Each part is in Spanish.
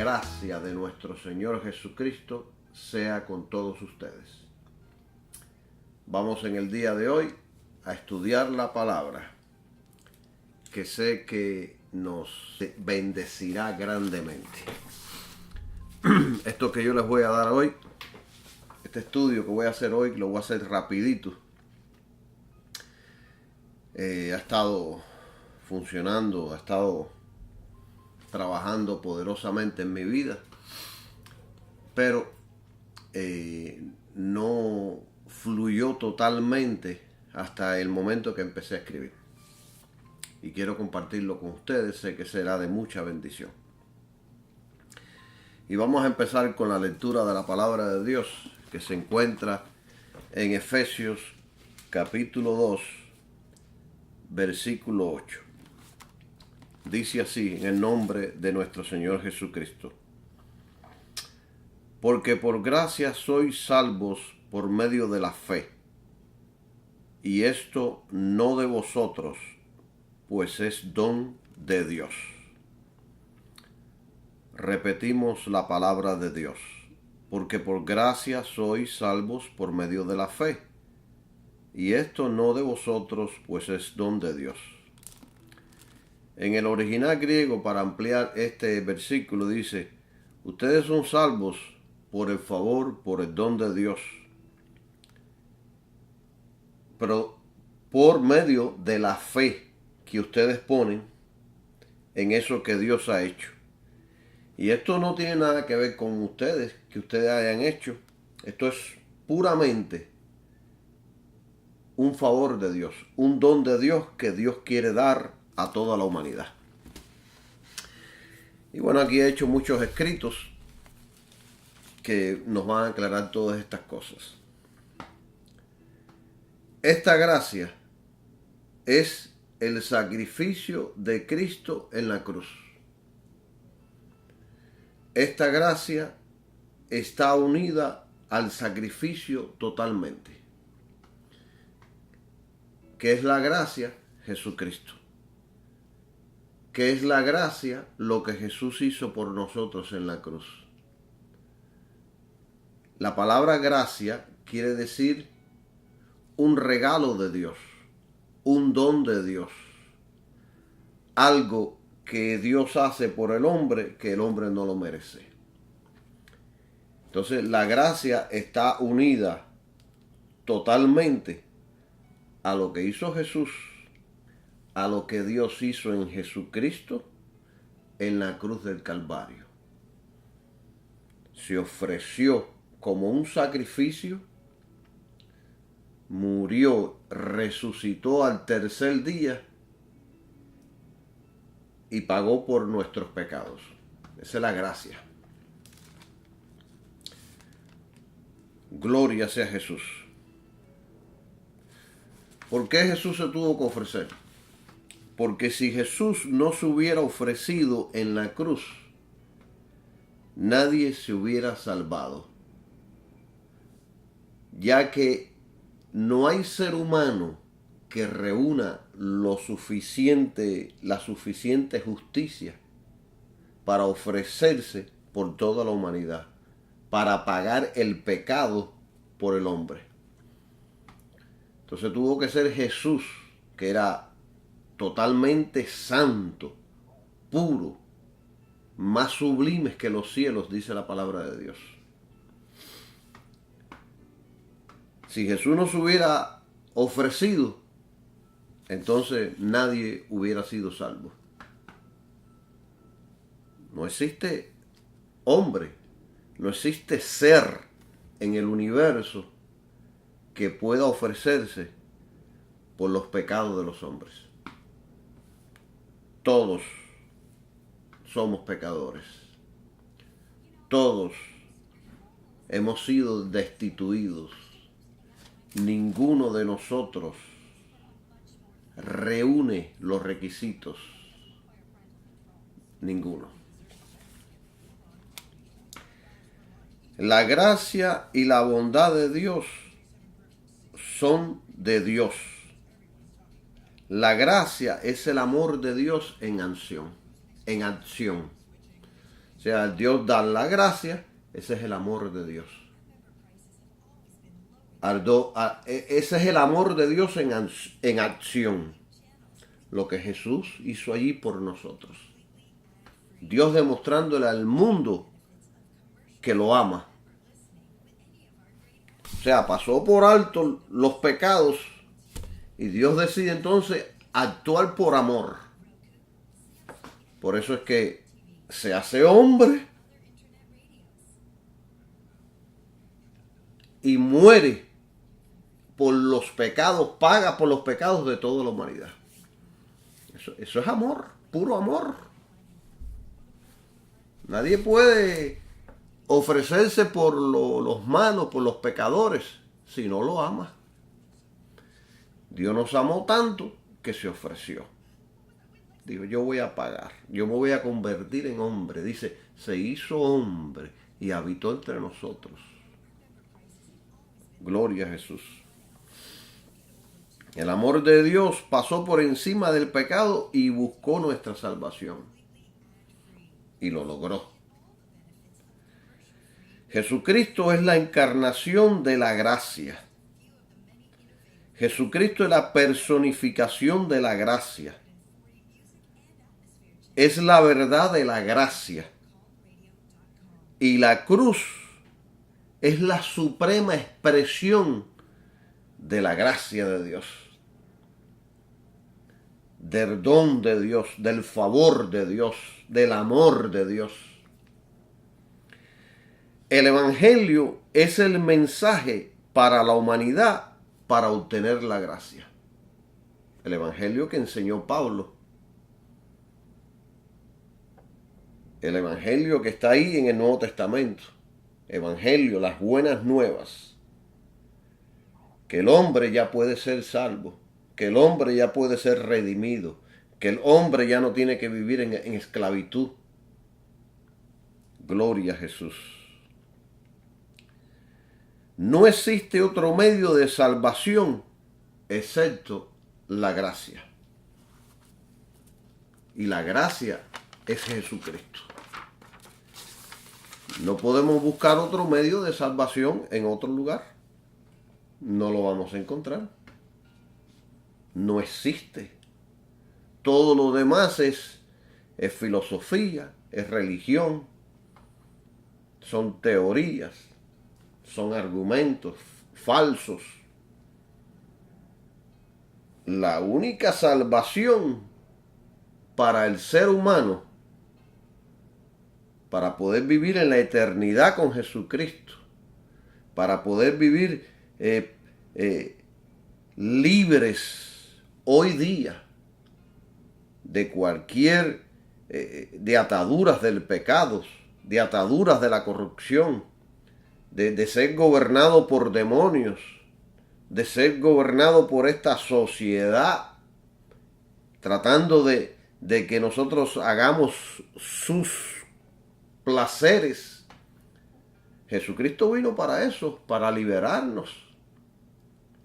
gracia de nuestro Señor Jesucristo sea con todos ustedes. Vamos en el día de hoy a estudiar la palabra, que sé que nos bendecirá grandemente. Esto que yo les voy a dar hoy, este estudio que voy a hacer hoy, lo voy a hacer rapidito. Ha estado funcionando, ha estado trabajando poderosamente en mi vida, pero no fluyó totalmente hasta el momento que empecé a escribir. Y quiero compartirlo con ustedes, sé que será de mucha bendición. Y vamos a empezar con la lectura de la palabra de Dios, que se encuentra en Efesios capítulo 2, versículo 8. Dice así, en el nombre de nuestro Señor Jesucristo: porque por gracia sois salvos por medio de la fe, y esto no de vosotros, pues es don de Dios. Repetimos la palabra de Dios: porque por gracia sois salvos por medio de la fe, y esto no de vosotros, pues es don de Dios. En el original griego, para ampliar este versículo, dice: ustedes son salvos por el favor, por el don de Dios, pero por medio de la fe que ustedes ponen en eso que Dios ha hecho. Y esto no tiene nada que ver con ustedes, que ustedes hayan hecho. Esto es puramente un favor de Dios, un don de Dios que Dios quiere dar a toda la humanidad. Y bueno, aquí he hecho muchos escritos que nos van a aclarar todas estas cosas. Esta gracia es el sacrificio de Cristo en la cruz. Esta gracia está unida al sacrificio totalmente. ¿Qué es la gracia? Jesucristo. ¿Qué es la gracia? Lo que Jesús hizo por nosotros en la cruz. La palabra gracia quiere decir un regalo de Dios, un don de Dios, algo que Dios hace por el hombre que el hombre no lo merece. Entonces la gracia está unida totalmente a lo que hizo Jesús, a lo que Dios hizo en Jesucristo en la cruz del Calvario. Se ofreció como un sacrificio, murió, resucitó al tercer día y pagó por nuestros pecados. Esa es la gracia. Gloria sea Jesús. ¿Por qué Jesús se tuvo que ofrecer? Porque si Jesús no se hubiera ofrecido en la cruz, nadie se hubiera salvado. Ya que no hay ser humano que reúna la suficiente justicia para ofrecerse por toda la humanidad, para pagar el pecado por el hombre. Entonces tuvo que ser Jesús, que era totalmente santo, puro, más sublimes que los cielos, dice la palabra de Dios. Si Jesús no se hubiera ofrecido, entonces nadie hubiera sido salvo. No existe hombre, no existe ser en el universo que pueda ofrecerse por los pecados de los hombres. Todos somos pecadores. Todos hemos sido destituidos. Ninguno de nosotros reúne los requisitos. Ninguno. La gracia y la bondad de Dios son de Dios. La gracia es el amor de Dios en acción. O sea, al Dios dar la gracia, ese es el amor de Dios. Ese es el amor de Dios en acción. Lo que Jesús hizo allí por nosotros. Dios demostrándole al mundo que lo ama. O sea, pasó por alto los pecados y Dios decide entonces actuar por amor. Por eso es que se hace hombre y muere por los pecados, paga por los pecados de toda la humanidad. Eso es amor, puro amor. Nadie puede ofrecerse por los malos, por los pecadores, si no lo ama. Dios nos amó tanto que se ofreció. Digo, yo voy a pagar, yo me voy a convertir en hombre. Dice, se hizo hombre y habitó entre nosotros. Gloria a Jesús. El amor de Dios pasó por encima del pecado y buscó nuestra salvación. Y lo logró. Jesucristo es la encarnación de la gracia. Jesucristo es la personificación de la gracia. Es la verdad de la gracia. Y la cruz es la suprema expresión de la gracia de Dios. Del don de Dios, del favor de Dios, del amor de Dios. El Evangelio es el mensaje para la humanidad para obtener la gracia. El Evangelio que enseñó Pablo. El Evangelio que está ahí en el Nuevo Testamento. Evangelio, las buenas nuevas. Que el hombre ya puede ser salvo. Que el hombre ya puede ser redimido. Que el hombre ya no tiene que vivir en esclavitud. Gloria a Jesús. No existe otro medio de salvación excepto la gracia. Y la gracia es Jesucristo. No podemos buscar otro medio de salvación en otro lugar. No lo vamos a encontrar. No existe. Todo lo demás es filosofía, es religión, son teorías, son argumentos falsos. La única salvación para el ser humano, para poder vivir en la eternidad con Jesucristo, para poder vivir libres hoy día de cualquier, de ataduras del pecado, de ataduras de la corrupción, de ser gobernado por demonios, de ser gobernado por esta sociedad, tratando de que nosotros hagamos sus placeres. Jesucristo vino para eso, para liberarnos,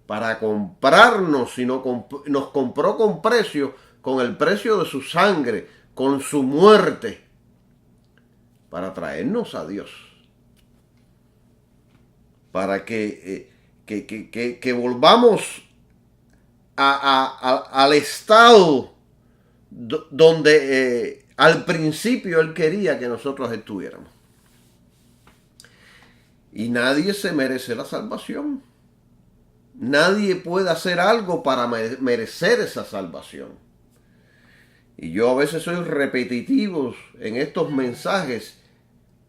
para comprarnos, y nos compró con precio, con el precio de su sangre, con su muerte, para traernos a Dios. Para que volvamos al estado donde al principio Él quería que nosotros estuviéramos. Y nadie se merece la salvación. Nadie puede hacer algo para merecer esa salvación. Y yo a veces soy repetitivo en estos mensajes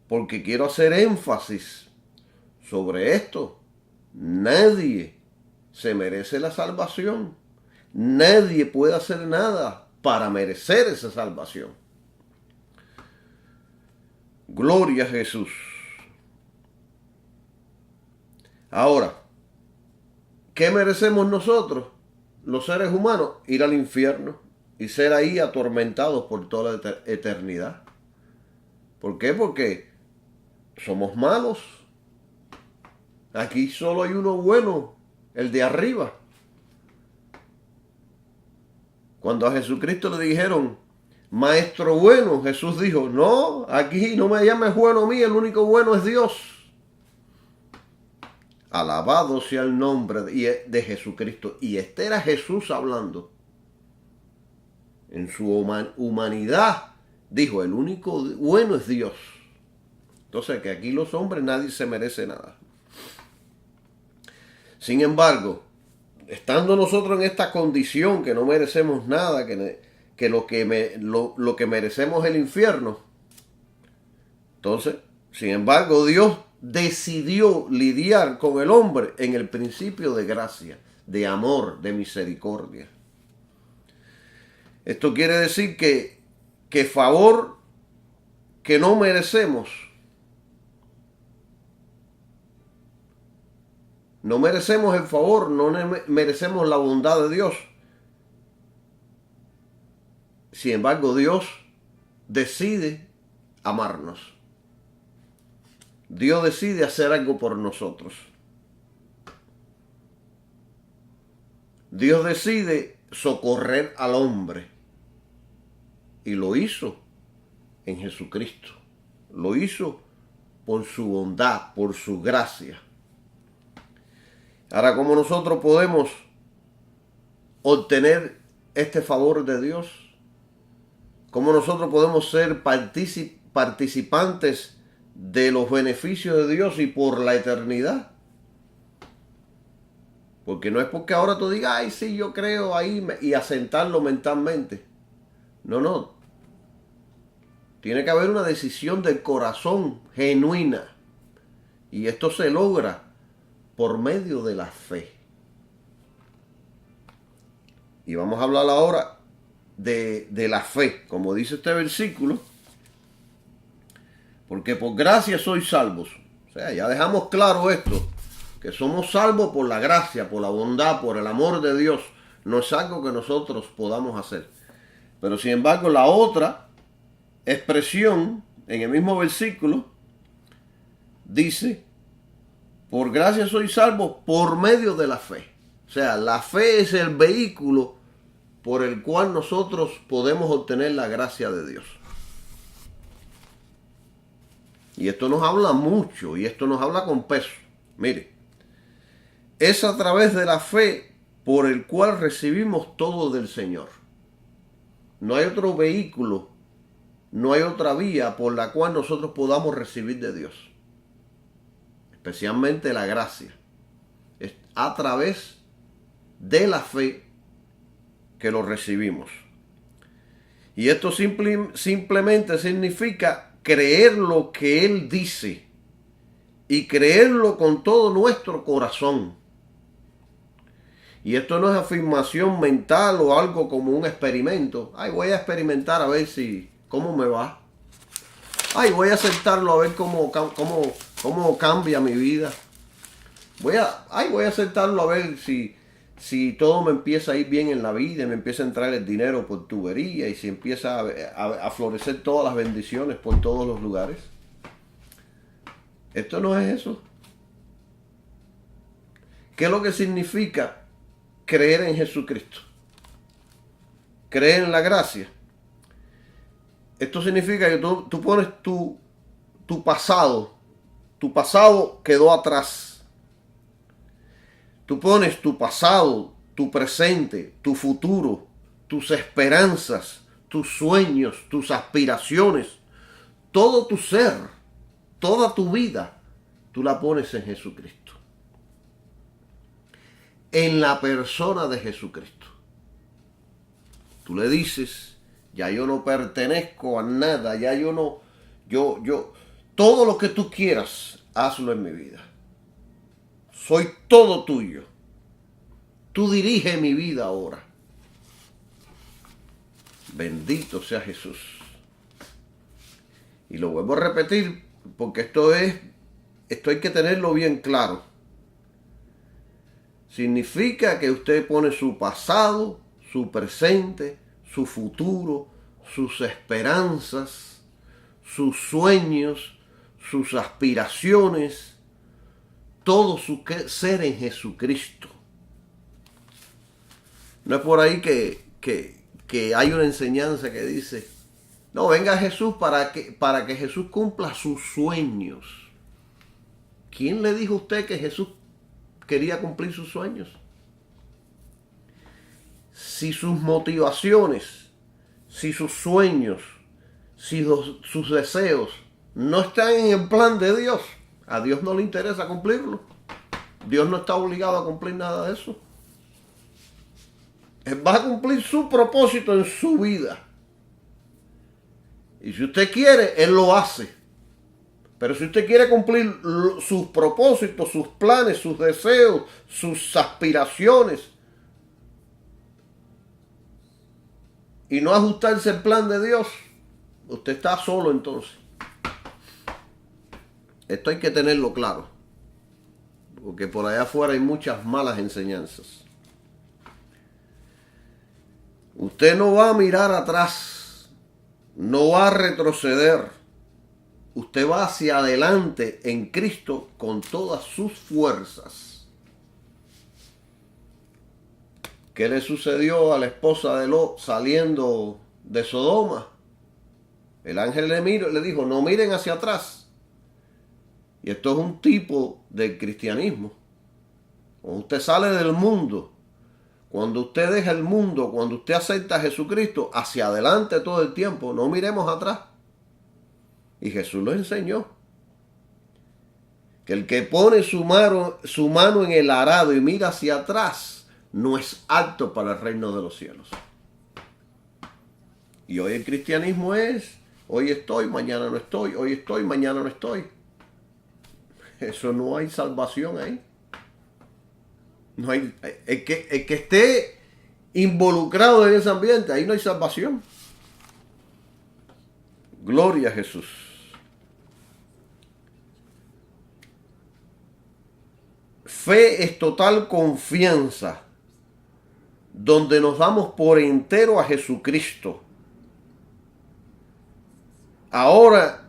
porque quiero hacer énfasis sobre esto. Nadie se merece la salvación. Nadie puede hacer nada para merecer esa salvación. Gloria a Jesús. Ahora, ¿qué merecemos nosotros, los seres humanos? Ir al infierno y ser ahí atormentados por toda la eternidad. ¿Por qué? Porque somos malos. Aquí solo hay uno bueno, el de arriba. Cuando a Jesucristo le dijeron, maestro bueno. Jesús dijo, no, aquí no me llames bueno a mí, el único bueno es Dios. Alabado sea el nombre de Jesucristo. Y este era Jesús hablando. En su humanidad dijo, el único bueno es Dios. Entonces, que aquí los hombres nadie se merece nada. Sin embargo, estando nosotros en esta condición que no merecemos nada, que lo que merecemos es el infierno, entonces, sin embargo, Dios decidió lidiar con el hombre en el principio de gracia, de amor, de misericordia. Esto quiere decir que favor que no merecemos, no merecemos el favor, no merecemos la bondad de Dios. Sin embargo, Dios decide amarnos. Dios decide hacer algo por nosotros. Dios decide socorrer al hombre. Y lo hizo en Jesucristo. Lo hizo por su bondad, por su gracia. Ahora, ¿cómo nosotros podemos obtener este favor de Dios? ¿Cómo nosotros podemos ser participantes de los beneficios de Dios y por la eternidad? Porque no es porque ahora tú digas, ay, sí, yo creo ahí y asentarlo mentalmente. No. Tiene que haber una decisión del corazón genuina. Y esto se logra por medio de la fe. Y vamos a hablar ahora de la fe, como dice este versículo. Porque por gracia sois salvos. O sea, ya dejamos claro esto, que somos salvos por la gracia, por la bondad, por el amor de Dios. No es algo que nosotros podamos hacer. Pero sin embargo, la otra expresión en el mismo versículo dice, por gracia sois salvos por medio de la fe. O sea, la fe es el vehículo por el cual nosotros podemos obtener la gracia de Dios. Y esto nos habla mucho, y esto nos habla con peso. Mire, es a través de la fe por el cual recibimos todo del Señor. No hay otro vehículo, no hay otra vía por la cual nosotros podamos recibir de Dios. Especialmente la gracia. Es a través de la fe que lo recibimos. Y esto simplemente significa creer lo que Él dice y creerlo con todo nuestro corazón. Y esto no es afirmación mental o algo como un experimento. Ay, voy a experimentar a ver cómo me va. Ay, voy a aceptarlo a ver cómo cambia mi vida. Voy a aceptarlo a ver si todo me empieza a ir bien en la vida y me empieza a entrar el dinero por tubería y si empieza a florecer todas las bendiciones por todos los lugares. Esto no es eso. ¿Qué es lo que significa creer en Jesucristo? Creer en la gracia. Esto significa que tú pones tu pasado. Tu pasado quedó atrás. Tú pones tu pasado, tu presente, tu futuro, tus esperanzas, tus sueños, tus aspiraciones, todo tu ser, toda tu vida, tú la pones en Jesucristo. En la persona de Jesucristo. Tú le dices, ya yo no pertenezco a nada, ya yo no, todo lo que tú quieras, hazlo en mi vida. Soy todo tuyo. Tú dirige mi vida ahora. Bendito sea Jesús. Y lo vuelvo a repetir porque esto hay que tenerlo bien claro. Significa que usted pone su pasado, su presente, su futuro, sus esperanzas, sus sueños, sus aspiraciones, todo su ser en Jesucristo. No es por ahí que hay una enseñanza que dice, No, venga Jesús para que Jesús cumpla sus sueños. ¿Quién le dijo a usted que Jesús quería cumplir sus sueños? Si sus motivaciones, si sus sueños, si sus deseos no están en el plan de Dios, a Dios no le interesa cumplirlo. Dios no está obligado a cumplir nada de eso. Él va a cumplir su propósito en su vida. Y si usted quiere, Él lo hace. Pero si usted quiere cumplir sus propósitos, sus planes, sus deseos, sus aspiraciones, y no ajustarse al plan de Dios, usted está solo entonces. Esto hay que tenerlo claro. Porque por allá afuera hay muchas malas enseñanzas. Usted no va a mirar atrás, no va a retroceder. Usted va hacia adelante en Cristo con todas sus fuerzas. ¿Qué le sucedió a la esposa de Lot saliendo de Sodoma? El ángel le dijo, no miren hacia atrás. Y esto es un tipo del cristianismo. Cuando usted sale del mundo, cuando usted deja el mundo, cuando usted acepta a Jesucristo, hacia adelante todo el tiempo, no miremos atrás. Y Jesús lo enseñó. Que el que pone su mano en el arado y mira hacia atrás, no es apto para el reino de los cielos. Y hoy el cristianismo es, hoy estoy, mañana no estoy, hoy estoy, mañana no estoy. Eso no hay salvación ahí. No hay, el que esté involucrado en ese ambiente, ahí no hay salvación. Gloria a Jesús. Fe es total confianza, donde nos damos por entero a Jesucristo. Ahora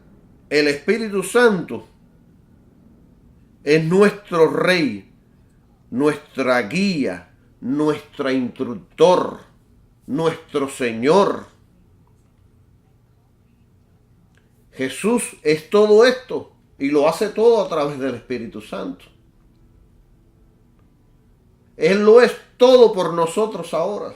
el Espíritu Santo es nuestro Rey, nuestra guía, nuestro instructor, nuestro Señor. Jesús es todo esto y lo hace todo a través del Espíritu Santo. Él lo es todo por nosotros ahora.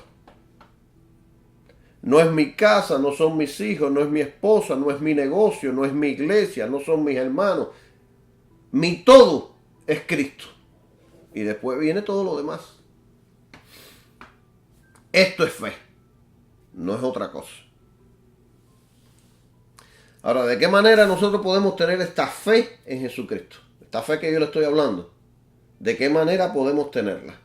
No es mi casa, no son mis hijos, no es mi esposa, no es mi negocio, no es mi iglesia, no son mis hermanos. Mi todo es Cristo. Y después viene todo lo demás. Esto es fe. No es otra cosa. Ahora, ¿de qué manera nosotros podemos tener esta fe en Jesucristo? Esta fe que yo le estoy hablando. ¿De qué manera podemos tenerla?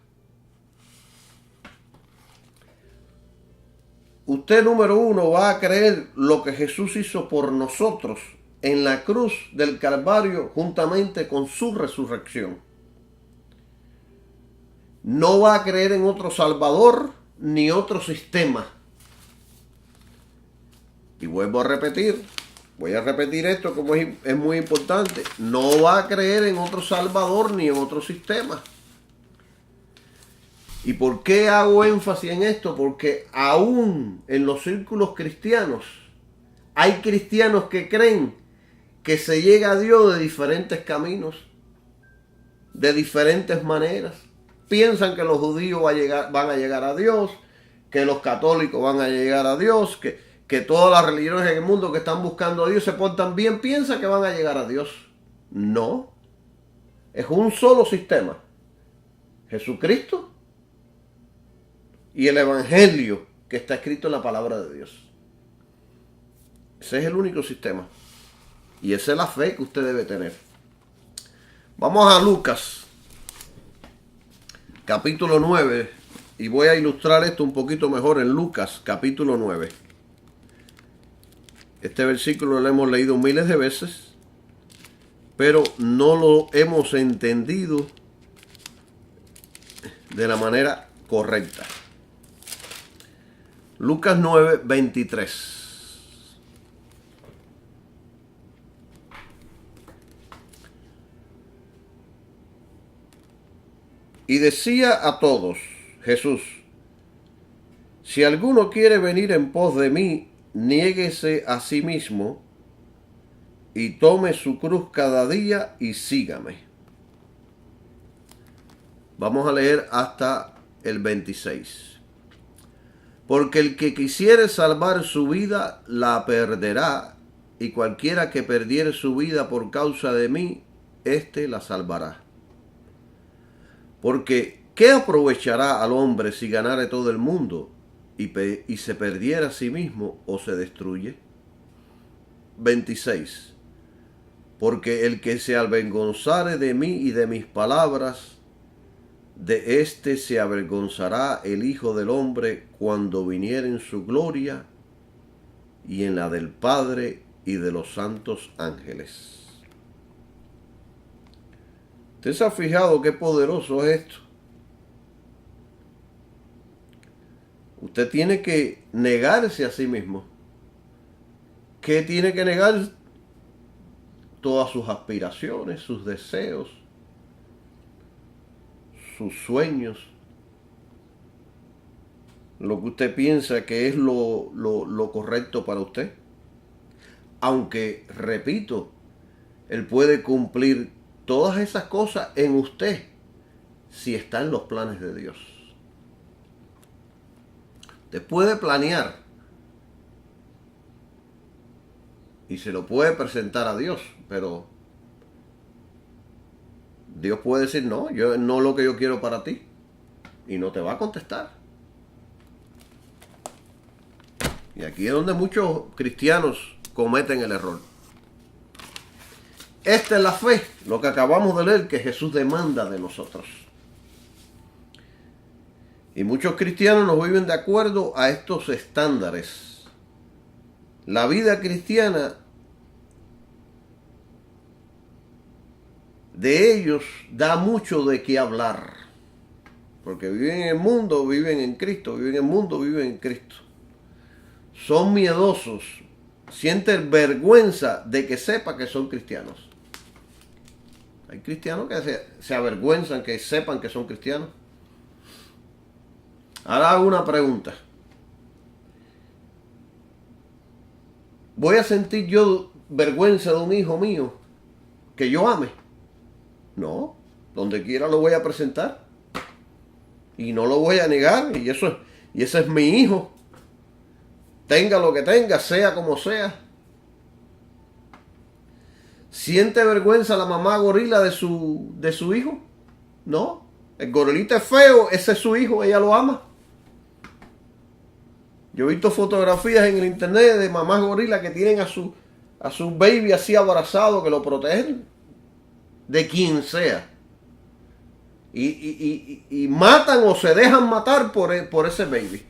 Usted, número uno, va a creer lo que Jesús hizo por nosotros en la cruz del Calvario juntamente con su resurrección. No va a creer en otro Salvador ni otro sistema. Y vuelvo a repetir, voy a repetir esto como es muy importante. No va a creer en otro Salvador ni en otro sistema. ¿Y por qué hago énfasis en esto? Porque aún en los círculos cristianos hay cristianos que creen que se llega a Dios de diferentes caminos, de diferentes maneras. Piensan que los judíos van a llegar a Dios, que los católicos van a llegar a Dios, que todas las religiones en el mundo que están buscando a Dios se portan bien, piensan que van a llegar a Dios. No. Es un solo sistema. Jesucristo y el Evangelio que está escrito en la palabra de Dios. Ese es el único sistema. Y esa es la fe que usted debe tener. Vamos a Lucas, capítulo 9. Y voy a ilustrar esto un poquito mejor en Lucas, capítulo 9. Este versículo lo hemos leído miles de veces, pero no lo hemos entendido de la manera correcta. Lucas 9, 23. Y decía a todos, Jesús, si alguno quiere venir en pos de mí, niéguese a sí mismo y tome su cruz cada día y sígame. Vamos a leer hasta el 26. Porque el que quisiere salvar su vida, la perderá, y cualquiera que perdiere su vida por causa de mí, éste la salvará. Porque, ¿qué aprovechará al hombre si ganare todo el mundo y se perdiera a sí mismo o se destruye? 26. Porque el que se avergonzare de mí y de mis palabras, de éste se avergonzará el Hijo del Hombre cuando viniere en su gloria y en la del Padre y de los santos ángeles. ¿Usted se ha fijado qué poderoso es esto? Usted tiene que negarse a sí mismo. ¿Qué tiene que negar? Todas sus aspiraciones, sus deseos, sus sueños, lo que usted piensa que es lo correcto para usted. Aunque, repito, Él puede cumplir todas esas cosas en usted si está en los planes de Dios. Usted puede planear y se lo puede presentar a Dios, pero Dios puede decir, no, yo no lo que yo quiero para ti, y no te va a contestar. Y aquí es donde muchos cristianos cometen el error. Esta es la fe, lo que acabamos de leer, que Jesús demanda de nosotros. Y muchos cristianos no viven de acuerdo a estos estándares. La vida cristiana de ellos da mucho de qué hablar. Porque viven en el mundo, viven en Cristo, viven en el mundo, viven en Cristo. Son miedosos, sienten vergüenza de que sepa que son cristianos. Hay cristianos que se avergüenzan que sepan que son cristianos. Ahora hago una pregunta. ¿Voy a sentir yo vergüenza de un hijo mío que yo ame? No, donde quiera lo voy a presentar. Y no lo voy a negar. Y ese es mi hijo. Tenga lo que tenga, sea como sea. ¿Siente vergüenza la mamá gorila de su hijo? No. El gorilita es feo, ese es su hijo, ella lo ama. Yo he visto fotografías en el internet de mamás gorilas que tienen a su baby así abrazado, que lo protegen de quien sea. Y matan o se dejan matar por ese baby.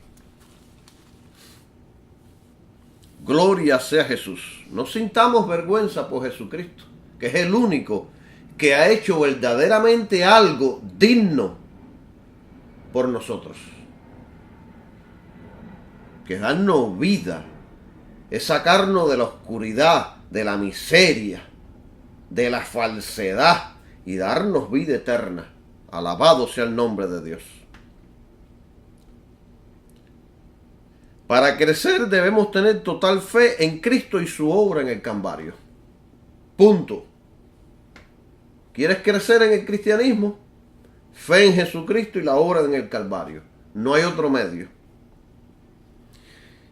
Gloria sea Jesús. No sintamos vergüenza por Jesucristo, que es el único que ha hecho verdaderamente algo digno por nosotros. Que es darnos vida, es sacarnos de la oscuridad, de la miseria, de la falsedad y darnos vida eterna. Alabado sea el nombre de Dios. Para crecer debemos tener total fe en Cristo y su obra en el Calvario. Punto. ¿Quieres crecer en el cristianismo? Fe en Jesucristo y la obra en el Calvario. No hay otro medio.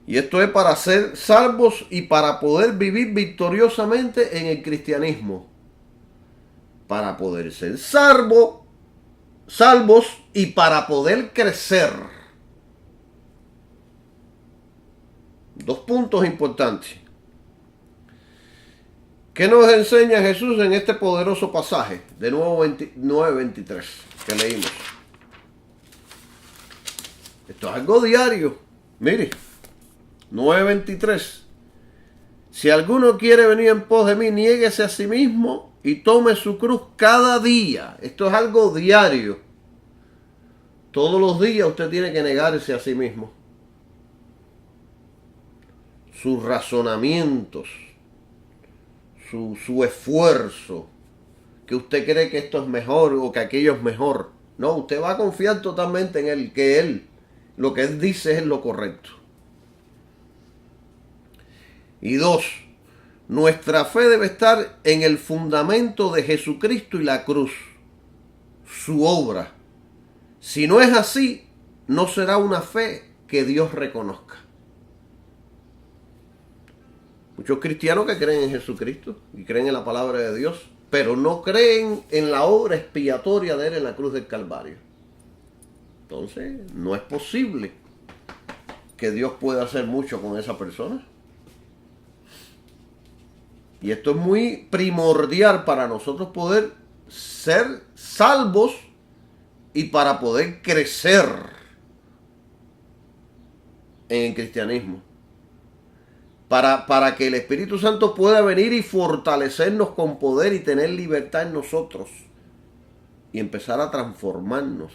Y esto es para ser salvos y para poder vivir victoriosamente en el cristianismo. Para poder ser salvos y para poder crecer. Dos puntos importantes. ¿Qué nos enseña Jesús en este poderoso pasaje de 9:23 que leímos? Esto es algo diario. Mire, 9:23. Si alguno quiere venir en pos de mí, niéguese a sí mismo y tome su cruz cada día. Esto es algo diario. Todos los días usted tiene que negarse a sí mismo. Sus razonamientos, su esfuerzo, que usted cree que esto es mejor o que aquello es mejor. No, usted va a confiar totalmente en Él, que Él, lo que Él dice es lo correcto. Y 2, nuestra fe debe estar en el fundamento de Jesucristo y la cruz, su obra. Si no es así, no será una fe que Dios reconozca. Muchos cristianos que creen en Jesucristo y creen en la palabra de Dios, pero no creen en la obra expiatoria de Él en la cruz del Calvario. Entonces, no es posible que Dios pueda hacer mucho con esa persona. Y esto es muy primordial para nosotros poder ser salvos y para poder crecer en el cristianismo. Para que el Espíritu Santo pueda venir y fortalecernos con poder y tener libertad en nosotros. Y empezar a transformarnos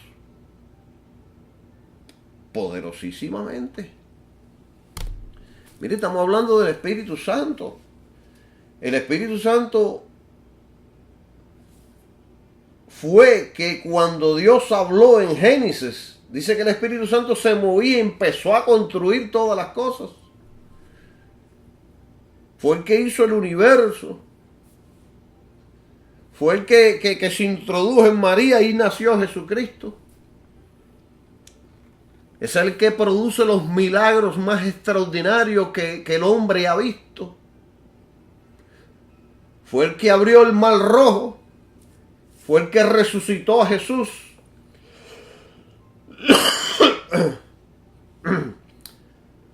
poderosísimamente. Mire, estamos hablando del Espíritu Santo. El Espíritu Santo fue que cuando Dios habló en Génesis, dice que el Espíritu Santo se movía y empezó a construir todas las cosas. Fue el que hizo el universo. Fue el que se introdujo en María y nació Jesucristo. Es el que produce los milagros más extraordinarios que el hombre ha visto. Fue el que abrió el mar rojo. Fue el que resucitó a Jesús.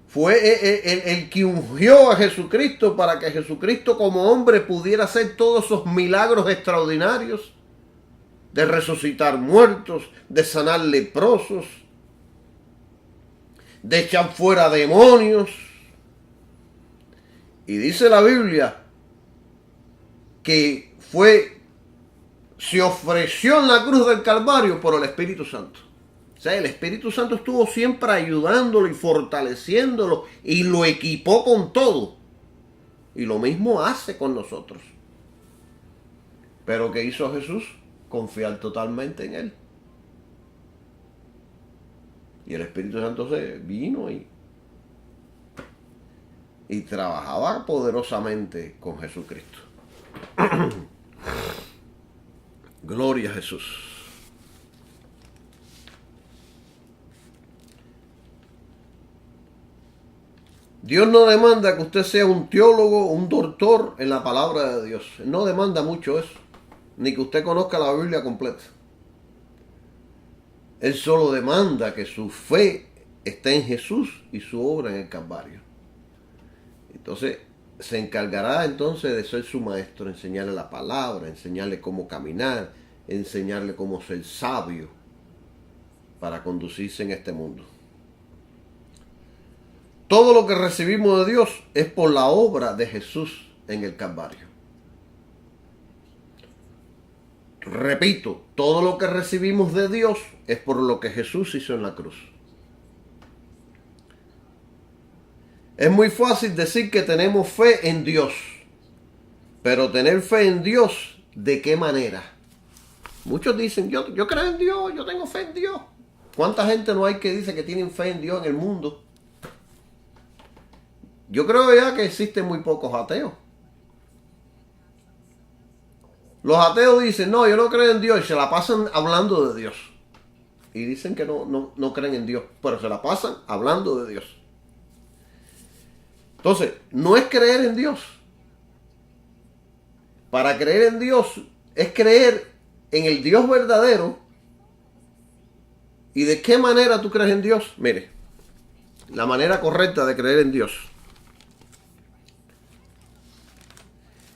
Fue el que ungió a Jesucristo para que Jesucristo como hombre pudiera hacer todos esos milagros extraordinarios. De resucitar muertos, de sanar leprosos, de echar fuera demonios. Y dice la Biblia que se ofreció en la cruz del Calvario por el Espíritu Santo. O sea, el Espíritu Santo estuvo siempre ayudándolo y fortaleciéndolo y lo equipó con todo. Y lo mismo hace con nosotros. Pero ¿qué hizo Jesús? Confiar totalmente en Él. Y el Espíritu Santo se vino y trabajaba poderosamente con Jesucristo. Gloria a Jesús. Dios no demanda que usted sea un teólogo, un doctor en la palabra de Dios. No demanda mucho eso. Ni que usted conozca la Biblia completa. Él solo demanda que su fe esté en Jesús y su obra en el Calvario. Entonces, se encargará entonces de ser su maestro, enseñarle la palabra, enseñarle cómo caminar, enseñarle cómo ser sabio para conducirse en este mundo. Todo lo que recibimos de Dios es por la obra de Jesús en el Calvario. Repito, todo lo que recibimos de Dios es por lo que Jesús hizo en la cruz. Es muy fácil decir que tenemos fe en Dios, pero tener fe en Dios, ¿de qué manera? Muchos dicen, yo creo en Dios, yo tengo fe en Dios. ¿Cuánta gente no hay que dice que tienen fe en Dios en el mundo? Yo creo ya que existen muy pocos ateos. Los ateos dicen, no, yo no creo en Dios, y se la pasan hablando de Dios. Y dicen que no creen en Dios, pero se la pasan hablando de Dios. Entonces, no es creer en Dios. Para creer en Dios es creer en el Dios verdadero. ¿Y de qué manera tú crees en Dios? Mire, la manera correcta de creer en Dios.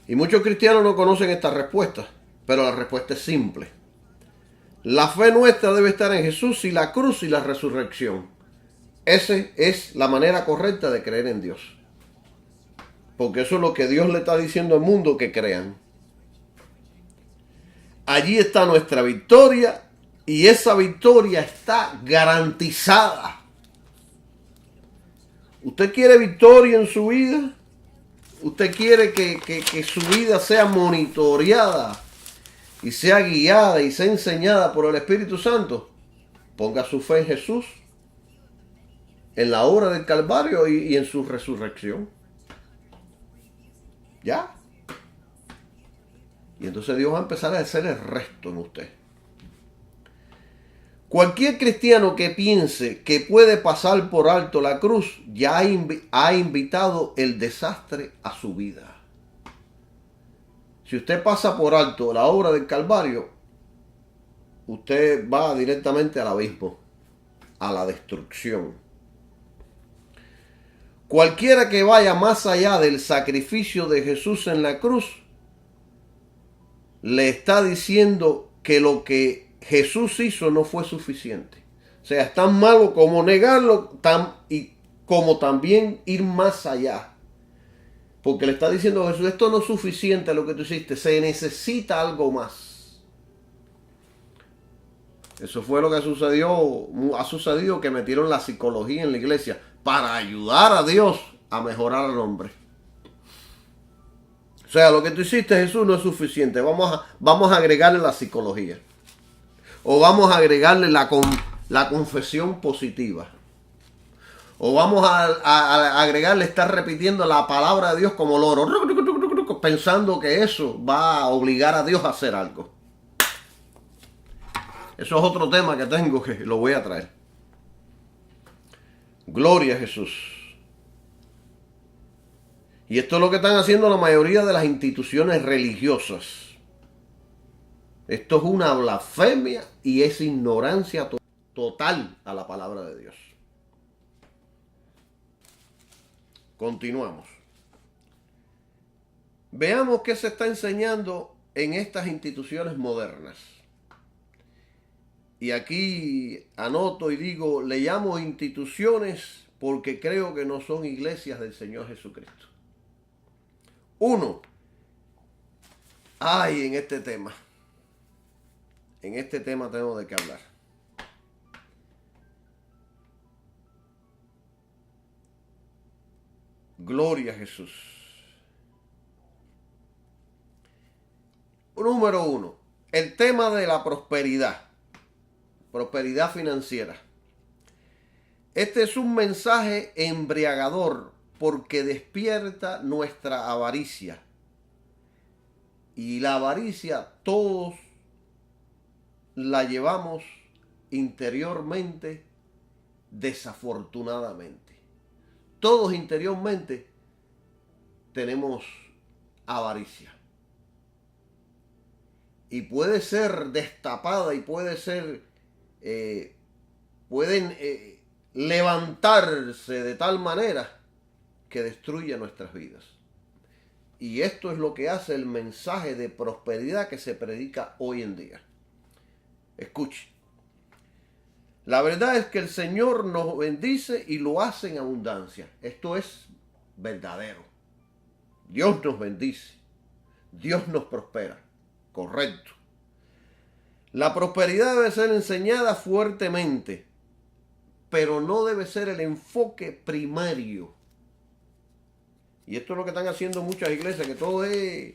Y muchos cristianos no conocen esta respuesta, pero la respuesta es simple. La fe nuestra debe estar en Jesús y la cruz y la resurrección. Esa es la manera correcta de creer en Dios. Porque eso es lo que Dios le está diciendo al mundo que crean. Allí está nuestra victoria y esa victoria está garantizada. ¿Usted quiere victoria en su vida? ¿Usted quiere que su vida sea monitoreada y sea guiada y sea enseñada por el Espíritu Santo? Ponga su fe en Jesús, en la obra del Calvario y en su resurrección. Ya. Y entonces Dios va a empezar a hacer el resto en usted. Cualquier cristiano que piense que puede pasar por alto la cruz ya ha invitado el desastre a su vida. Si usted pasa por alto la obra del Calvario, usted va directamente al abismo, a la destrucción. Cualquiera que vaya más allá del sacrificio de Jesús en la cruz, le está diciendo que lo que Jesús hizo no fue suficiente. O sea, es tan malo como negarlo y como también ir más allá. Porque le está diciendo a Jesús, esto no es suficiente lo que tú hiciste, se necesita algo más. Eso fue lo que ha sucedido que metieron la psicología en la iglesia para ayudar a Dios a mejorar al hombre. O sea, lo que tú hiciste, Jesús, no es suficiente. Vamos a agregarle la psicología. O vamos a agregarle la confesión positiva. O vamos a agregarle estar repitiendo la palabra de Dios como loro, pensando que eso va a obligar a Dios a hacer algo. Eso es otro tema que tengo que lo voy a traer. Gloria a Jesús. Y esto es lo que están haciendo la mayoría de las instituciones religiosas. Esto es una blasfemia y es ignorancia total a la palabra de Dios. Continuamos. Veamos qué se está enseñando en estas instituciones modernas. Y aquí anoto y digo, le llamo instituciones porque creo que no son iglesias del Señor Jesucristo. 1. En este tema tengo de qué hablar. Gloria a Jesús. Número 1. El tema de la prosperidad. Prosperidad financiera. Este es un mensaje embriagador porque despierta nuestra avaricia. Y la avaricia todos la llevamos interiormente, desafortunadamente. Todos interiormente tenemos avaricia. Y puede ser destapada y puede ser, pueden levantarse de tal manera que destruye nuestras vidas. Y esto es lo que hace el mensaje de prosperidad que se predica hoy en día. Escuche. La verdad es que el Señor nos bendice y lo hace en abundancia. Esto es verdadero. Dios nos bendice. Dios nos prospera. Correcto. La prosperidad debe ser enseñada fuertemente, pero no debe ser el enfoque primario. Y esto es lo que están haciendo muchas iglesias, que todo es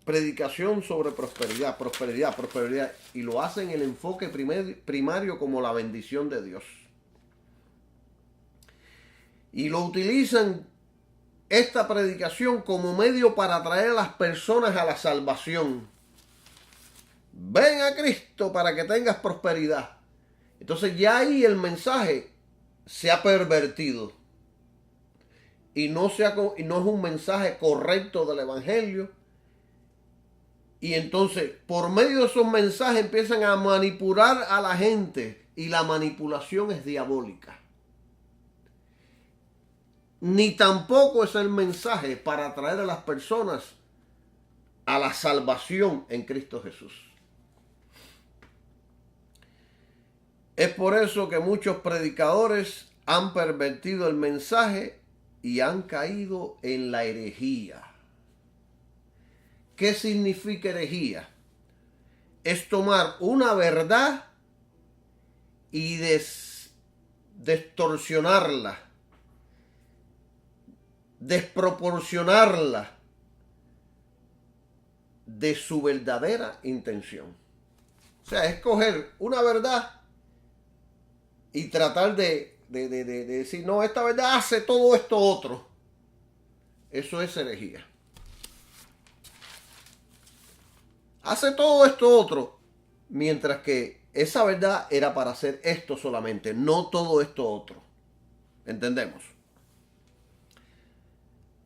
predicación sobre prosperidad, prosperidad, prosperidad. Y lo hacen el enfoque primario como la bendición de Dios. Y lo utilizan esta predicación como medio para atraer a las personas a la salvación. Ven a Cristo para que tengas prosperidad. Entonces ya ahí el mensaje se ha pervertido. Y no es un mensaje correcto del Evangelio. Y entonces, por medio de esos mensajes empiezan a manipular a la gente. Y la manipulación es diabólica. Ni tampoco es el mensaje para atraer a las personas a la salvación en Cristo Jesús. Es por eso que muchos predicadores han pervertido el mensaje y han caído en la herejía. ¿Qué significa herejía? Es tomar una verdad y distorsionarla, desproporcionarla de su verdadera intención. O sea, es coger una verdad y tratar de decir, no, esta verdad hace todo esto otro. Eso es herejía. Hace todo esto otro, mientras que esa verdad era para hacer esto solamente, no todo esto otro. ¿Entendemos?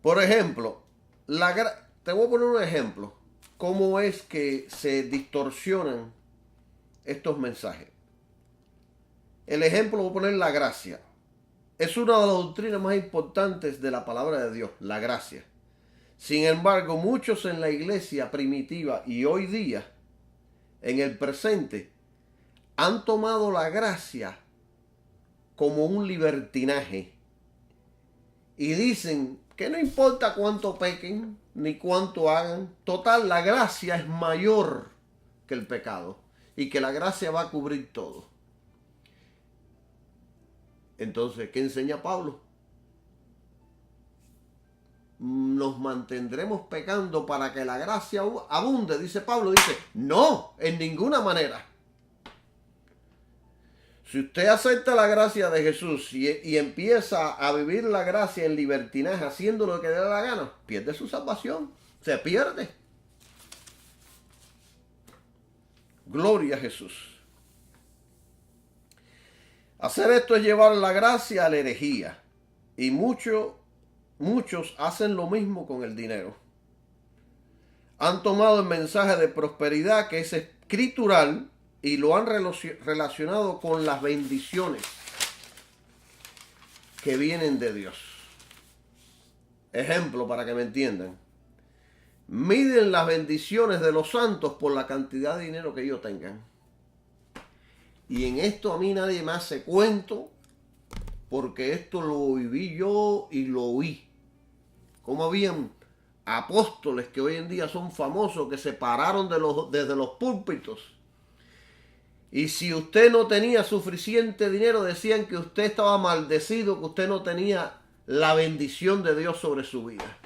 Por ejemplo, te voy a poner un ejemplo. ¿Cómo es que se distorsionan estos mensajes? El ejemplo voy a poner la gracia. Es una de las doctrinas más importantes de la palabra de Dios, la gracia. Sin embargo, muchos en la iglesia primitiva y hoy día, en el presente, han tomado la gracia como un libertinaje y dicen que no importa cuánto pequen ni cuánto hagan, total, la gracia es mayor que el pecado y que la gracia va a cubrir todo. Entonces, ¿qué enseña Pablo? Nos mantendremos pecando para que la gracia abunde, dice Pablo. Dice, no, en ninguna manera. Si usted acepta la gracia de Jesús y empieza a vivir la gracia en libertinaje, haciendo lo que le da la gana, pierde su salvación, se pierde. Gloria a Jesús. Hacer esto es llevar la gracia a la herejía. Y muchos hacen lo mismo con el dinero. Han tomado el mensaje de prosperidad que es escritural y lo han relacionado con las bendiciones que vienen de Dios. Ejemplo para que me entiendan. Miden las bendiciones de los santos por la cantidad de dinero que ellos tengan. Y en esto a mí nadie me hace cuento, porque esto lo viví yo y lo oí. Como habían apóstoles que hoy en día son famosos, que se pararon desde los púlpitos. Y si usted no tenía suficiente dinero, decían que usted estaba maldecido, que usted no tenía la bendición de Dios sobre su vida.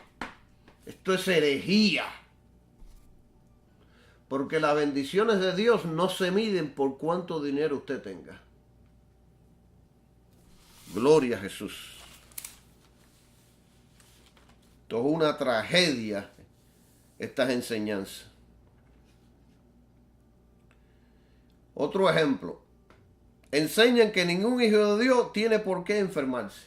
Esto es herejía. Porque las bendiciones de Dios no se miden por cuánto dinero usted tenga. Gloria a Jesús. Esto es una tragedia, estas enseñanzas. Otro ejemplo. Enseñan que ningún hijo de Dios tiene por qué enfermarse.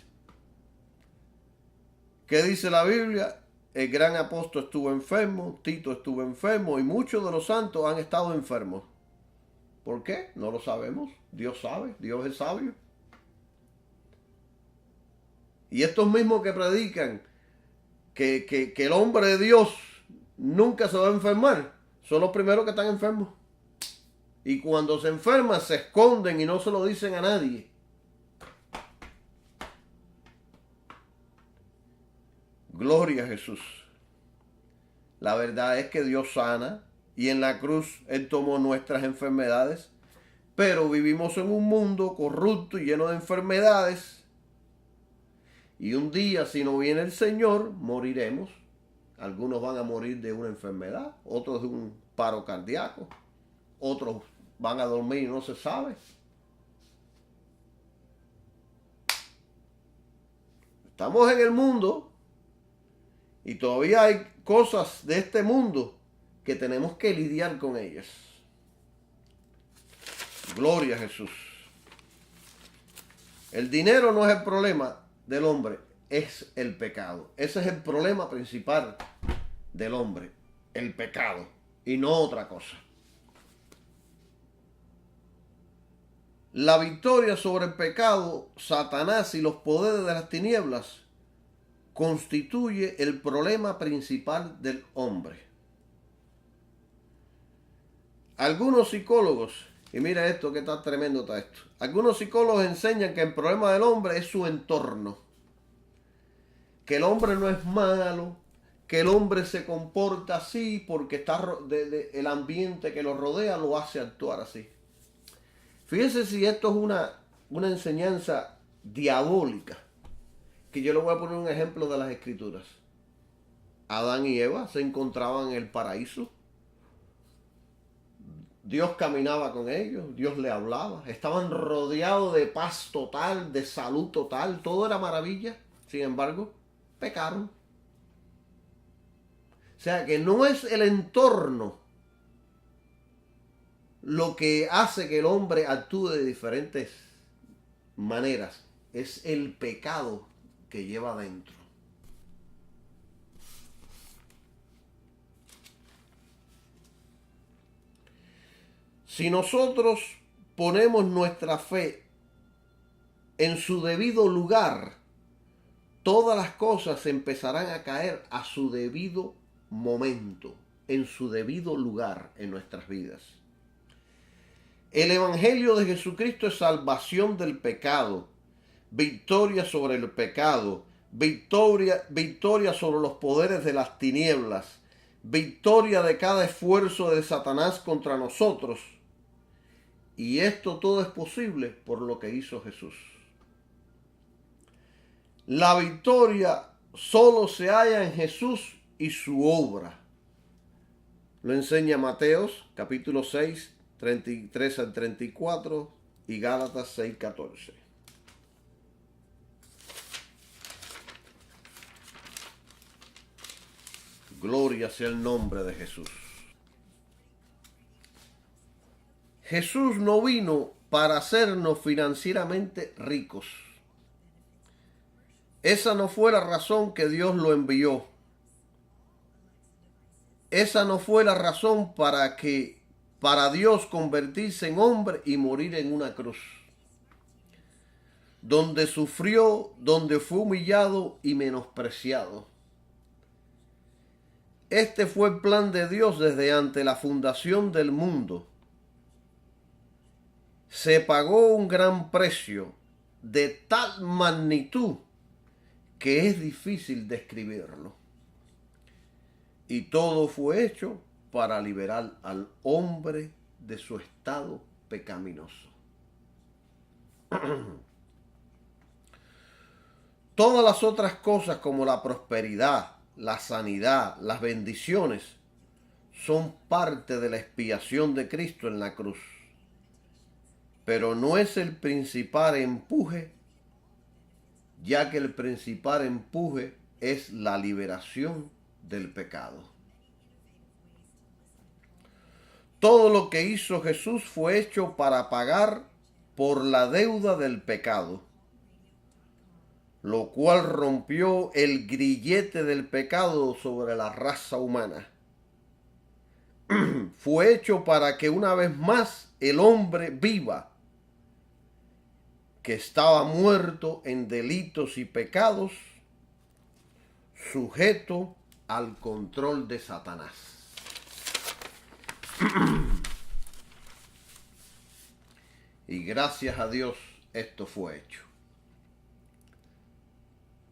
¿Qué dice la Biblia? El gran apóstol estuvo enfermo, Tito estuvo enfermo y muchos de los santos han estado enfermos. ¿Por qué? No lo sabemos. Dios sabe, Dios es sabio. Y estos mismos que predican que el hombre de Dios nunca se va a enfermar, son los primeros que están enfermos. Y cuando se enferman se esconden y no se lo dicen a nadie. Gloria a Jesús. La verdad es que Dios sana y en la cruz Él tomó nuestras enfermedades, pero vivimos en un mundo corrupto y lleno de enfermedades. Y un día, si no viene el Señor, moriremos. Algunos van a morir de una enfermedad, otros de un paro cardíaco, otros van a dormir y no se sabe. Estamos en el mundo y todavía hay cosas de este mundo que tenemos que lidiar con ellas. Gloria a Jesús. El dinero no es el problema del hombre, es el pecado. Ese es el problema principal del hombre, el pecado, y no otra cosa. La victoria sobre el pecado, Satanás y los poderes de las tinieblas constituye el problema principal del hombre. Algunos psicólogos, y mira esto, que tan tremendo está esto. Algunos psicólogos enseñan que el problema del hombre es su entorno. Que el hombre no es malo, que el hombre se comporta así porque el ambiente que lo rodea lo hace actuar así. Fíjense si esto es una enseñanza diabólica. Que yo le voy a poner un ejemplo de las Escrituras. Adán y Eva se encontraban en el paraíso. Dios caminaba con ellos, Dios le hablaba. Estaban rodeados de paz total, de salud total. Todo era maravilla. Sin embargo, pecaron. O sea que no es el entorno lo que hace que el hombre actúe de diferentes maneras, es el pecado que lleva adentro. Si nosotros ponemos nuestra fe en su debido lugar, todas las cosas empezarán a caer a su debido momento, en su debido lugar en nuestras vidas. El Evangelio de Jesucristo es salvación del pecado, victoria sobre el pecado, victoria sobre los poderes de las tinieblas, victoria de cada esfuerzo de Satanás contra nosotros. Y esto todo es posible por lo que hizo Jesús. La victoria solo se halla en Jesús y su obra. Lo enseña Mateos capítulo 6, 33 al 34 y Gálatas 6, 14. Gloria sea el nombre de Jesús. Jesús no vino para hacernos financieramente ricos. Esa no fue la razón que Dios lo envió. Esa no fue la razón para Dios convertirse en hombre y morir en una cruz, donde sufrió, donde fue humillado y menospreciado. Este fue el plan de Dios desde ante la fundación del mundo. Se pagó un gran precio de tal magnitud que es difícil describirlo. Y todo fue hecho para liberar al hombre de su estado pecaminoso. Todas las otras cosas como la prosperidad, la sanidad, las bendiciones, son parte de la expiación de Cristo en la cruz. Pero no es el principal empuje, ya que el principal empuje es la liberación del pecado. Todo lo que hizo Jesús fue hecho para pagar por la deuda del pecado, lo cual rompió el grillete del pecado sobre la raza humana. Fue hecho para que una vez más el hombre viva, que estaba muerto en delitos y pecados, sujeto al control de Satanás. Y gracias a Dios esto fue hecho.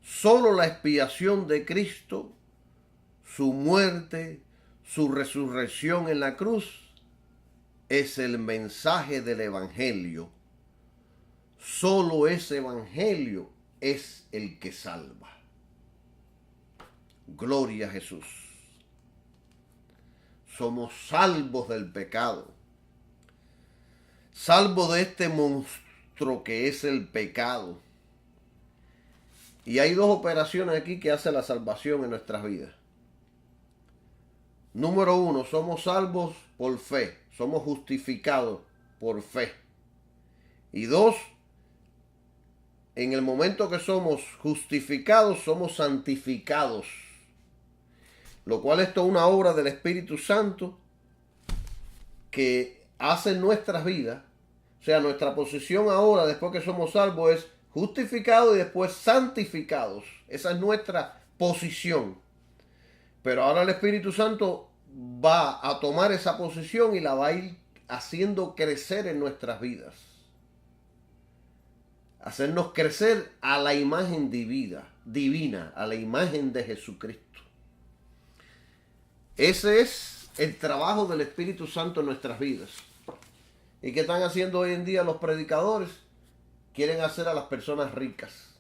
Solo la expiación de Cristo, su muerte, su resurrección en la cruz, es el mensaje del Evangelio. Solo ese Evangelio es el que salva. Gloria a Jesús. Somos salvos del pecado. Salvos de este monstruo que es el pecado. Y hay dos operaciones aquí que hacen la salvación en nuestras vidas. Número uno, somos salvos por fe. Somos justificados por fe. Y dos, en el momento que somos justificados, somos santificados. Lo cual es toda una obra del Espíritu Santo que hace en nuestras vidas. O sea, nuestra posición ahora, después que somos salvos, es justificados y después santificados. Esa es nuestra posición. Pero ahora el Espíritu Santo va a tomar esa posición y la va a ir haciendo crecer en nuestras vidas. Hacernos crecer a la imagen divina, a la imagen de Jesucristo. Ese es el trabajo del Espíritu Santo en nuestras vidas. ¿Y qué están haciendo hoy en día los predicadores? Quieren hacer a las personas ricas.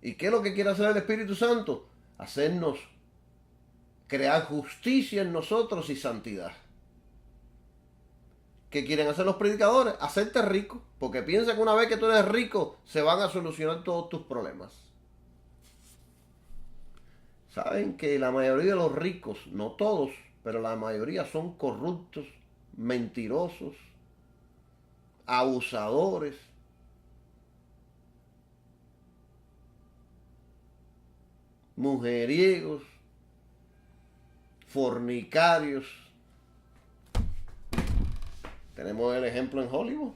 ¿Y qué es lo que quiere hacer el Espíritu Santo? Hacernos crear justicia en nosotros y santidad. ¿Qué quieren hacer los predicadores? Hacerte rico, porque piensan que una vez que tú eres rico se van a solucionar todos tus problemas. Saben que la mayoría de los ricos, no todos, pero la mayoría son corruptos, mentirosos, abusadores. Mujeriegos, fornicarios. Tenemos el ejemplo en Hollywood.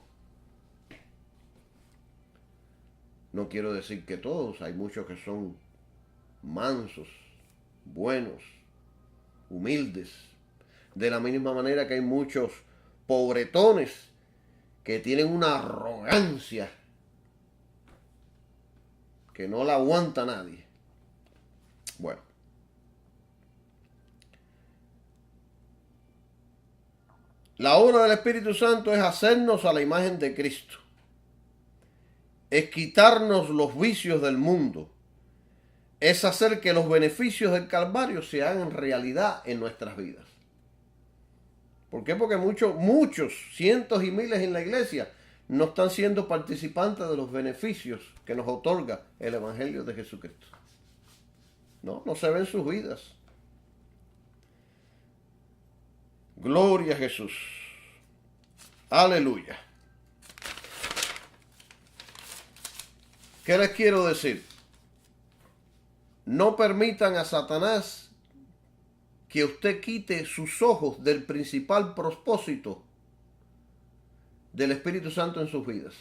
No quiero decir que todos, hay muchos que son mansos, buenos, humildes. De la misma manera que hay muchos pobretones que tienen una arrogancia que no la aguanta nadie. Bueno. La obra del Espíritu Santo es hacernos a la imagen de Cristo. Es quitarnos los vicios del mundo. Es hacer que los beneficios del Calvario se hagan realidad en nuestras vidas. ¿Por qué? Porque muchos, cientos y miles en la iglesia no están siendo participantes de los beneficios que nos otorga el Evangelio de Jesucristo. No se ven sus vidas. Gloria a Jesús. Aleluya. ¿Qué les quiero decir? No permitan a Satanás que usted quite sus ojos del principal propósito del Espíritu Santo en sus vidas.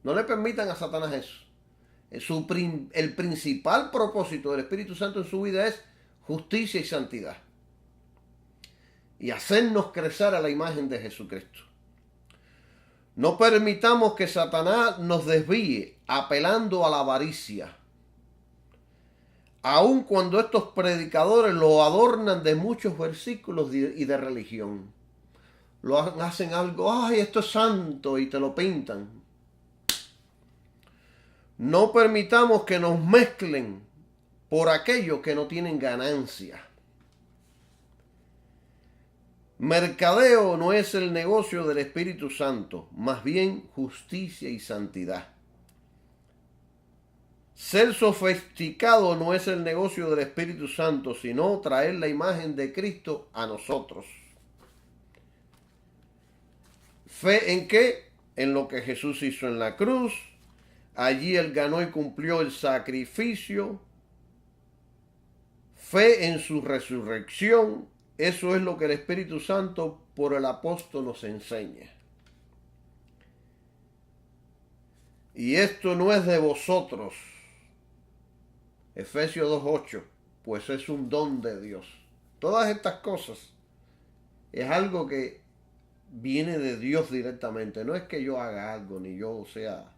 No le permitan a Satanás eso. El principal propósito del Espíritu Santo en su vida es justicia y santidad. Y hacernos crecer a la imagen de Jesucristo. No permitamos que Satanás nos desvíe apelando a la avaricia. Aun cuando estos predicadores lo adornan de muchos versículos y de religión. Lo hacen algo, ay, esto es santo, y te lo pintan. No permitamos que nos mezclen por aquellos que no tienen ganancia. Mercadeo no es el negocio del Espíritu Santo, más bien justicia y santidad. Ser sofisticado no es el negocio del Espíritu Santo, sino traer la imagen de Cristo a nosotros. ¿Fe en qué? En lo que Jesús hizo en la cruz. Allí Él ganó y cumplió el sacrificio. Fe en su resurrección. Eso es lo que el Espíritu Santo por el apóstol nos enseña. Y esto no es de vosotros. Efesios 2:8. Pues es un don de Dios. Todas estas cosas es algo que viene de Dios directamente. No es que yo haga algo, ni yo sea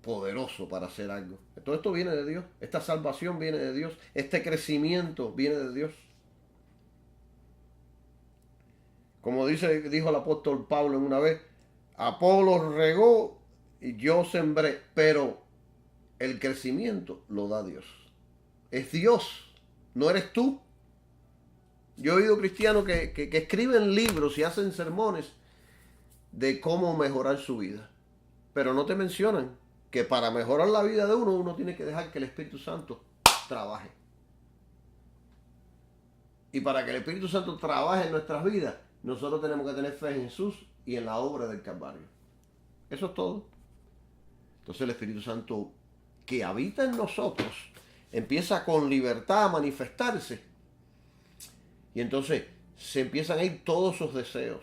poderoso para hacer algo. Todo esto viene de Dios. Esta salvación viene de Dios. Este crecimiento viene de Dios. Como dijo el apóstol Pablo en una vez, Apolo regó y yo sembré, pero el crecimiento lo da Dios. Es Dios, no eres tú. Yo he oído cristianos que escriben libros y hacen sermones de cómo mejorar su vida, pero no te mencionan que para mejorar la vida de uno tiene que dejar que el Espíritu Santo trabaje. Y para que el Espíritu Santo trabaje en nuestras vidas, nosotros tenemos que tener fe en Jesús y en la obra del Calvario. Eso es todo. Entonces el Espíritu Santo que habita en nosotros empieza con libertad a manifestarse. Y entonces se empiezan a ir todos esos deseos,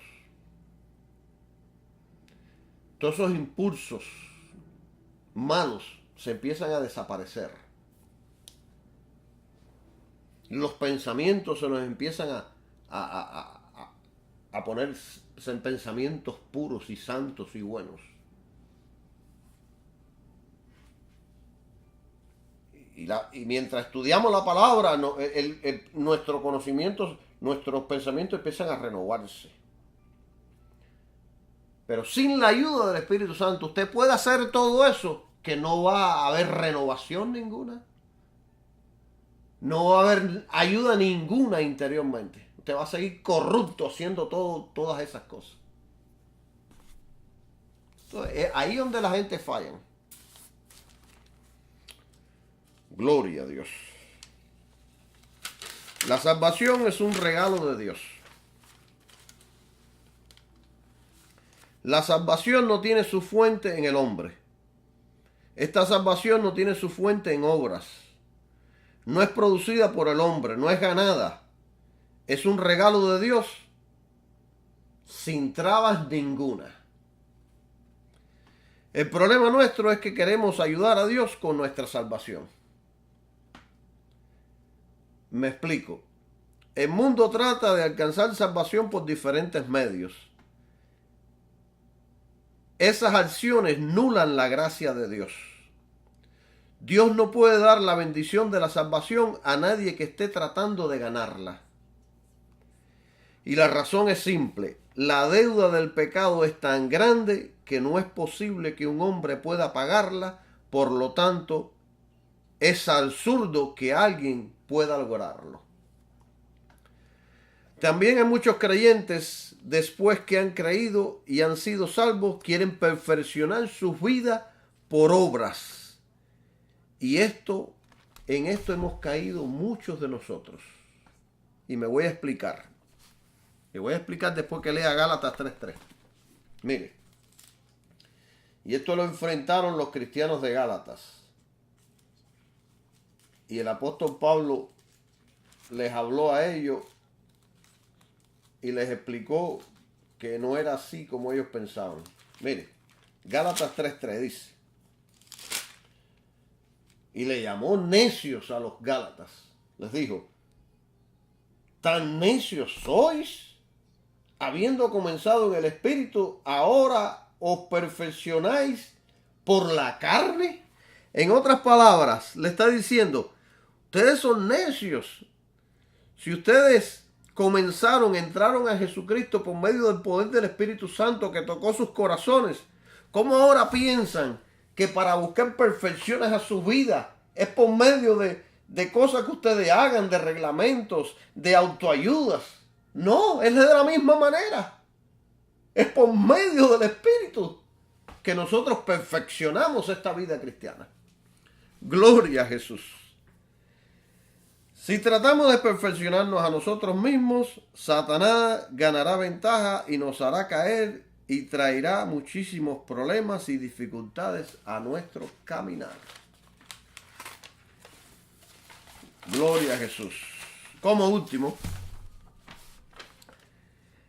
todos esos impulsos malos se empiezan a desaparecer. Los pensamientos se nos empiezan a ponerse en pensamientos puros y santos y buenos. Y mientras estudiamos la palabra, nuestro conocimiento, nuestros pensamientos empiezan a renovarse. Pero sin la ayuda del Espíritu Santo, usted puede hacer todo eso, que no va a haber renovación ninguna. No va a haber ayuda ninguna interiormente. Usted va a seguir corrupto haciendo todas esas cosas. Entonces, es ahí donde la gente falla. Gloria a Dios. La salvación es un regalo de Dios. La salvación no tiene su fuente en el hombre. Esta salvación no tiene su fuente en obras. No es producida por el hombre, no es ganada. Es un regalo de Dios sin trabas ninguna. El problema nuestro es que queremos ayudar a Dios con nuestra salvación. Me explico. El mundo trata de alcanzar salvación por diferentes medios. Esas acciones nulan la gracia de Dios. Dios no puede dar la bendición de la salvación a nadie que esté tratando de ganarla. Y la razón es simple. La deuda del pecado es tan grande que no es posible que un hombre pueda pagarla. Por lo tanto, es absurdo que alguien pueda lograrlo. También hay muchos creyentes, después que han creído y han sido salvos, quieren perfeccionar sus vidas por obras. Y en esto hemos caído muchos de nosotros. Y me voy a explicar. Me voy a explicar después que lea Gálatas 3:3. Mire. Y esto lo enfrentaron los cristianos de Gálatas. Y el apóstol Pablo les habló a ellos y les explicó que no era así como ellos pensaban. Mire, Gálatas 3:3 dice: y le llamó necios a los Gálatas. Les dijo: ¿tan necios sois? Habiendo comenzado en el espíritu, ahora os perfeccionáis por la carne. En otras palabras, le está diciendo: ustedes son necios. Si ustedes entraron a Jesucristo por medio del poder del Espíritu Santo que tocó sus corazones, ¿cómo ahora piensan que para buscar perfecciones a su vida es por medio de cosas que ustedes hagan, de reglamentos, de autoayudas? No, es de la misma manera. Es por medio del Espíritu que nosotros perfeccionamos esta vida cristiana. Gloria a Jesús. Si tratamos de perfeccionarnos a nosotros mismos, Satanás ganará ventaja y nos hará caer y traerá muchísimos problemas y dificultades a nuestro caminar. Gloria a Jesús. Como último,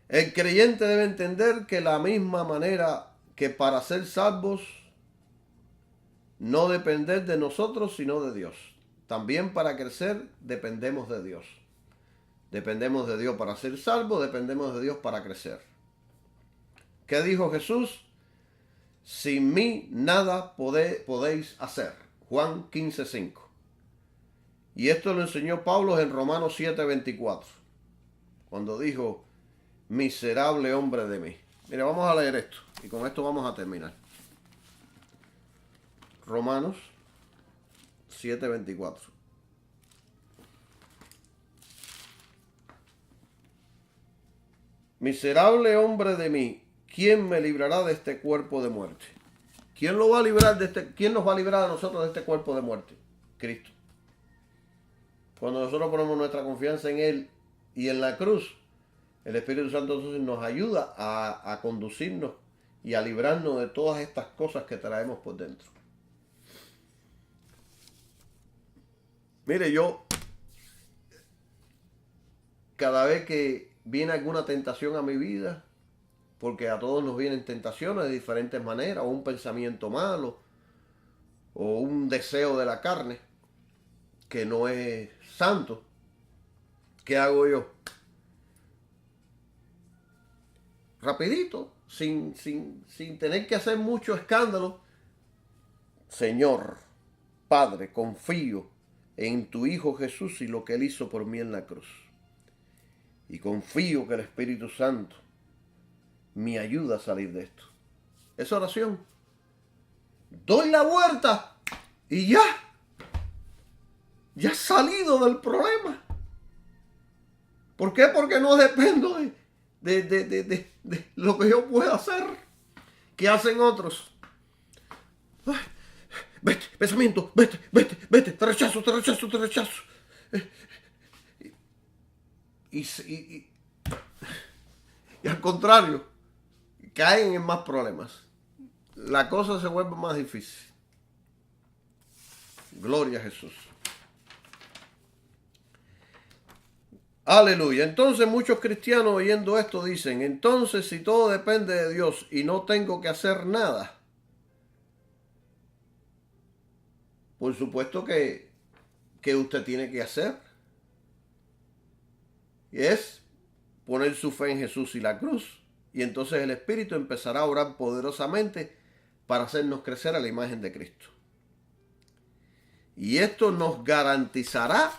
el creyente debe entender que la misma manera que para ser salvos, no depender de nosotros, sino de Dios. También para crecer dependemos de Dios. Dependemos de Dios para ser salvos, dependemos de Dios para crecer. ¿Qué dijo Jesús? Sin mí nada podéis hacer. Juan 15:5. Y esto lo enseñó Pablo en Romanos 7:24. Cuando dijo: miserable hombre de mí. Mira, vamos a leer esto y con esto vamos a terminar. Romanos 7:24. Miserable hombre de mí, ¿quién me librará de este cuerpo de muerte? ¿Quién nos va a librar a nosotros de este cuerpo de muerte? Cristo. Cuando nosotros ponemos nuestra confianza en Él y en la cruz, el Espíritu Santo entonces nos ayuda a conducirnos y a librarnos de todas estas cosas que traemos por dentro. Mire, yo, cada vez que viene alguna tentación a mi vida, porque a todos nos vienen tentaciones de diferentes maneras, o un pensamiento malo, o un deseo de la carne, que no es santo, ¿qué hago yo? Rapidito, sin tener que hacer mucho escándalo: Señor, Padre, confío en tu Hijo Jesús y lo que Él hizo por mí en la cruz. Y confío que el Espíritu Santo me ayuda a salir de esto. Esa oración. Doy la vuelta y ya he salido del problema. ¿Por qué? Porque no dependo de lo que yo pueda hacer. ¿Qué hacen otros? vete, pensamiento, vete, vete, vete, te rechazo, te rechazo, te rechazo. Y al contrario, caen en más problemas. La cosa se vuelve más difícil. Gloria a Jesús. Aleluya. Entonces muchos cristianos oyendo esto dicen, entonces si todo depende de Dios y no tengo que hacer nada, por supuesto que usted tiene que hacer. Y es poner su fe en Jesús y la cruz. Y entonces el Espíritu empezará a orar poderosamente para hacernos crecer a la imagen de Cristo. Y esto nos garantizará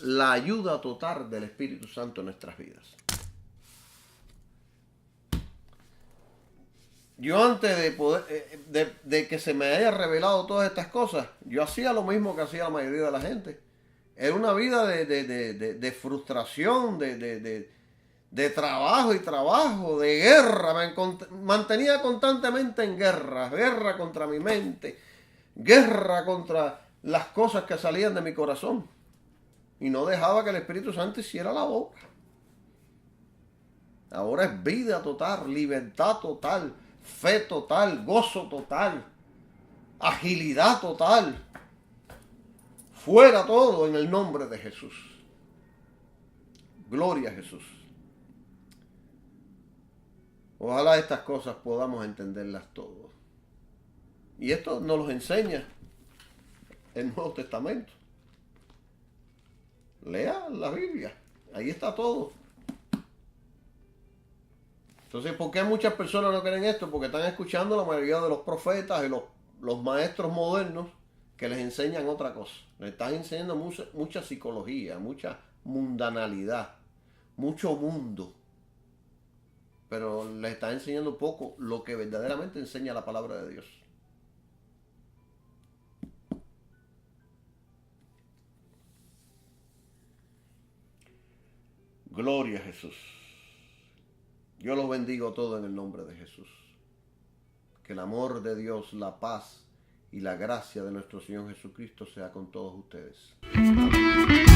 la ayuda total del Espíritu Santo en nuestras vidas. Yo antes de poder, de que se me haya revelado todas estas cosas, yo hacía lo mismo que hacía la mayoría de la gente. Era una vida de frustración, de trabajo y trabajo, de guerra. Me mantenía constantemente en guerra. Guerra contra mi mente. Guerra contra las cosas que salían de mi corazón. Y no dejaba que el Espíritu Santo hiciera la obra. Ahora es vida total, libertad total, fe total, gozo total, agilidad total. Fuera todo en el nombre de Jesús. Gloria a Jesús. Ojalá estas cosas podamos entenderlas todos. Y esto nos lo enseña el Nuevo Testamento. Lea la Biblia. Ahí está todo. Entonces, ¿por qué muchas personas no creen esto? Porque están escuchando la mayoría de los profetas y los maestros modernos que les enseñan otra cosa. Les están enseñando mucha psicología, mucha mundanalidad, mucho mundo. Pero les está enseñando poco lo que verdaderamente enseña la palabra de Dios. Gloria a Jesús. Yo los bendigo todo en el nombre de Jesús. Que el amor de Dios, la paz y la gracia de nuestro Señor Jesucristo sea con todos ustedes. Amén.